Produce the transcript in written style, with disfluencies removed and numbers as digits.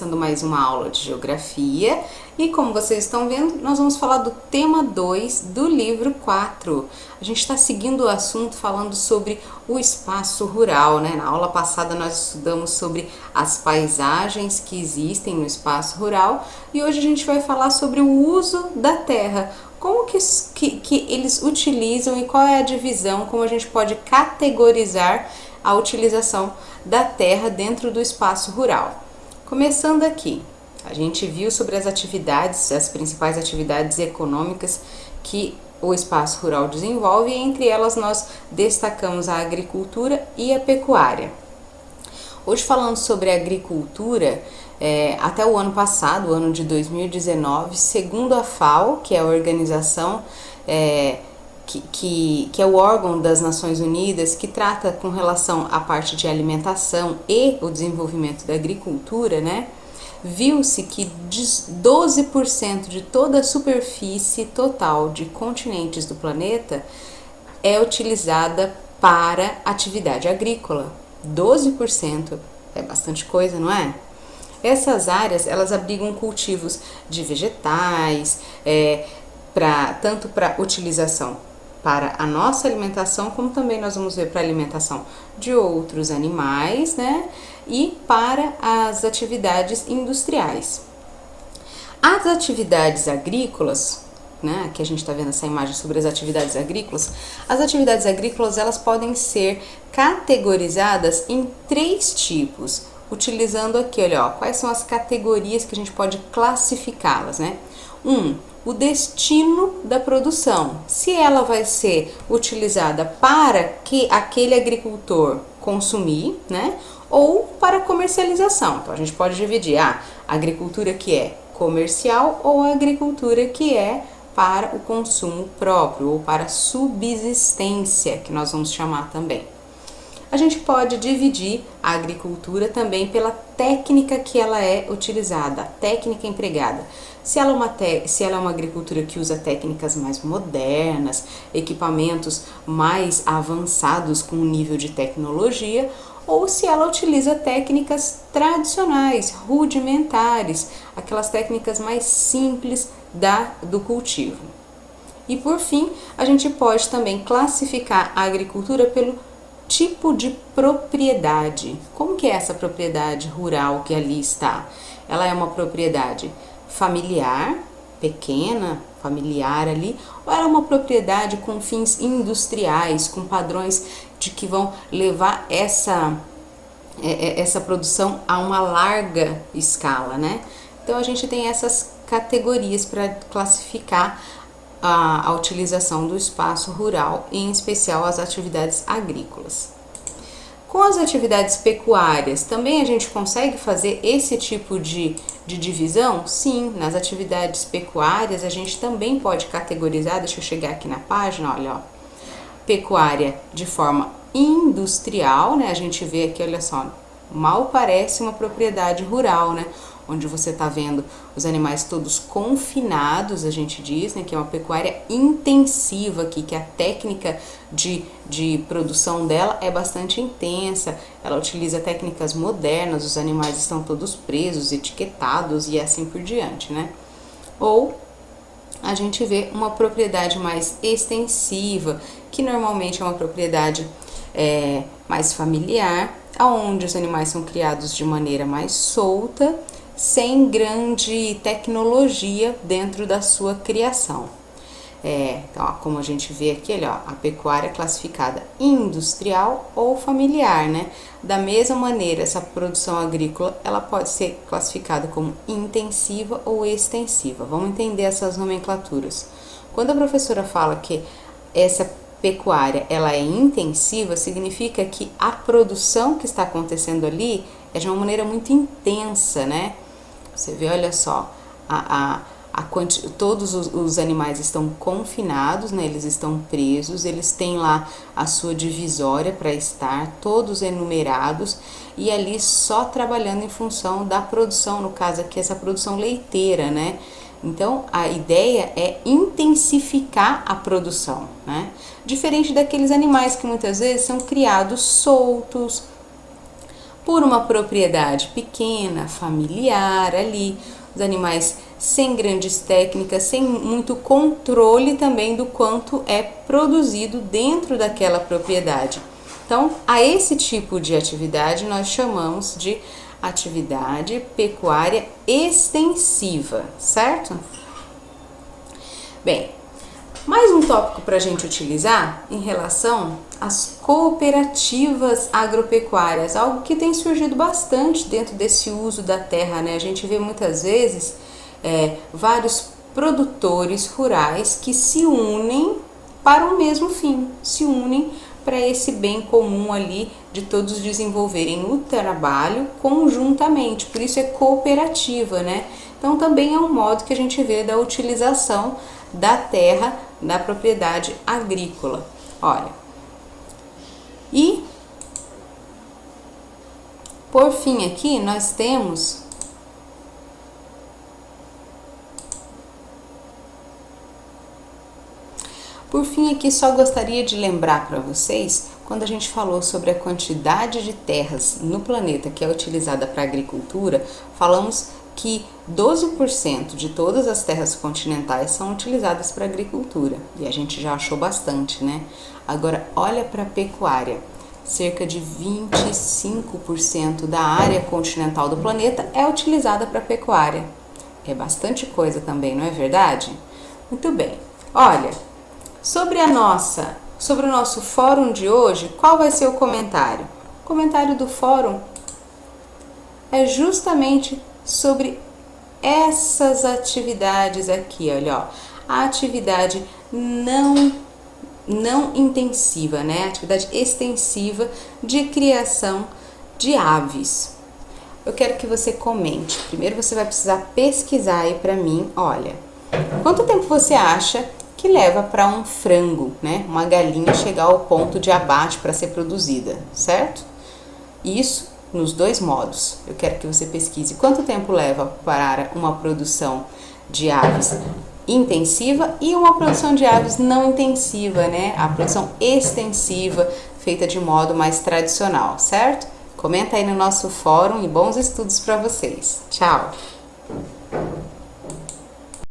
começando mais uma aula de geografia e, como vocês estão vendo, nós vamos falar do tema 2 do livro 4. A gente está seguindo o assunto falando sobre o espaço rural, né? Na aula passada nós estudamos sobre as paisagens que existem no espaço rural e hoje a gente vai falar sobre o uso da terra. Como que eles utilizam e qual é a divisão, como a gente pode categorizar a utilização da terra dentro do espaço rural. Começando aqui, a gente viu sobre as atividades, as principais atividades econômicas que o espaço rural desenvolve, e entre elas nós destacamos a agricultura e a pecuária. Hoje, falando sobre a agricultura, até o ano passado, o ano de 2019, segundo a FAO, que é a organização que é o órgão das Nações Unidas que trata com relação à parte de alimentação e o desenvolvimento da agricultura, né? Viu-se que 12% de toda a superfície total de continentes do planeta é utilizada para atividade agrícola. 12% é bastante coisa, não é? Essas áreas, elas abrigam cultivos de vegetais, tanto para utilização para a nossa alimentação, como também nós vamos ver para a alimentação de outros animais, né? E para as atividades industriais. As atividades agrícolas, né? Aqui a gente está vendo essa imagem sobre as atividades agrícolas. As atividades agrícolas, elas podem ser categorizadas em 3 tipos, utilizando aqui, olha, ó, quais são as categorias que a gente pode classificá-las, né? O destino da produção, se ela vai ser utilizada para que aquele agricultor consumir, né, ou para comercialização. Então a gente pode dividir a agricultura que é comercial ou a agricultura que é para o consumo próprio ou para subsistência, que nós vamos chamar também. A gente pode dividir a agricultura também pela técnica que ela é utilizada, a técnica empregada. Se ela é uma agricultura que usa técnicas mais modernas, equipamentos mais avançados com um nível de tecnologia, ou se ela utiliza técnicas tradicionais, rudimentares, aquelas técnicas mais simples do cultivo. E por fim, a gente pode também classificar a agricultura pelo tipo de propriedade. Como que é essa propriedade rural que ali está? Ela é uma propriedade familiar, pequena, familiar ali, ou ela é uma propriedade com fins industriais, com padrões de que vão levar essa produção a uma larga escala, né? Então a gente tem essas categorias para classificar a utilização do espaço rural, em especial as atividades agrícolas. Com as atividades pecuárias, também a gente consegue fazer esse tipo de divisão? Sim, nas atividades pecuárias a gente também pode categorizar, deixa eu chegar aqui na página, olha, ó, pecuária de forma industrial, né? A gente vê aqui, olha só, mal parece uma propriedade rural, né? Onde você está vendo os animais todos confinados, a gente diz, né, que é uma pecuária intensiva aqui, que a técnica de produção dela é bastante intensa, ela utiliza técnicas modernas, os animais estão todos presos, etiquetados e assim por diante, né? Ou a gente vê uma propriedade mais extensiva, que normalmente é uma propriedade mais familiar, onde os animais são criados de maneira mais solta, sem grande tecnologia dentro da sua criação. Então, ó, como a gente vê aqui, olha, ó, a pecuária classificada industrial ou familiar, né? Da mesma maneira, essa produção agrícola, ela pode ser classificada como intensiva ou extensiva. Vamos entender essas nomenclaturas. Quando a professora fala que essa pecuária, ela é intensiva, significa que a produção que está acontecendo ali é de uma maneira muito intensa, né? Você vê, olha só, todos os animais estão confinados, né? Eles estão presos, eles têm lá a sua divisória para estar, todos enumerados, e ali só trabalhando em função da produção, no caso aqui essa produção leiteira, né? Então a ideia é intensificar a produção, né? Diferente daqueles animais que muitas vezes são criados soltos, por uma propriedade pequena, familiar ali, os animais sem grandes técnicas, sem muito controle também do quanto é produzido dentro daquela propriedade. Então, a esse tipo de atividade nós chamamos de atividade pecuária extensiva, certo? Bem, mais um tópico para a gente utilizar em relação às cooperativas agropecuárias, algo que tem surgido bastante dentro desse uso da terra, né? A gente vê muitas vezes vários produtores rurais que se unem para o mesmo fim, se unem para esse bem comum ali de todos desenvolverem o trabalho conjuntamente, por isso é cooperativa, né? Então também é um modo que a gente vê da utilização da terra da propriedade agrícola. Olha, e por fim aqui nós temos só gostaria de lembrar para vocês, quando a gente falou sobre a quantidade de terras no planeta que é utilizada para agricultura, falamos que 12% de todas as terras continentais são utilizadas para agricultura, e a gente já achou bastante, né? Agora, olha para a pecuária. Cerca de 25% da área continental do planeta é utilizada para pecuária. É bastante coisa também, não é verdade? Muito bem. Olha, sobre o nosso fórum de hoje, qual vai ser o comentário? O comentário do fórum é justamente sobre essas atividades aqui, olha, ó, a atividade não intensiva, né? Atividade extensiva de criação de aves. Eu quero que você comente. Primeiro você vai precisar pesquisar aí para mim, olha, quanto tempo você acha que leva para um frango, né? Uma galinha chegar ao ponto de abate para ser produzida, certo? Isso nos dois modos. Eu quero que você pesquise quanto tempo leva para uma produção de aves intensiva e uma produção de aves não intensiva, né? A produção extensiva, feita de modo mais tradicional, certo? Comenta aí no nosso fórum e bons estudos para vocês. Tchau!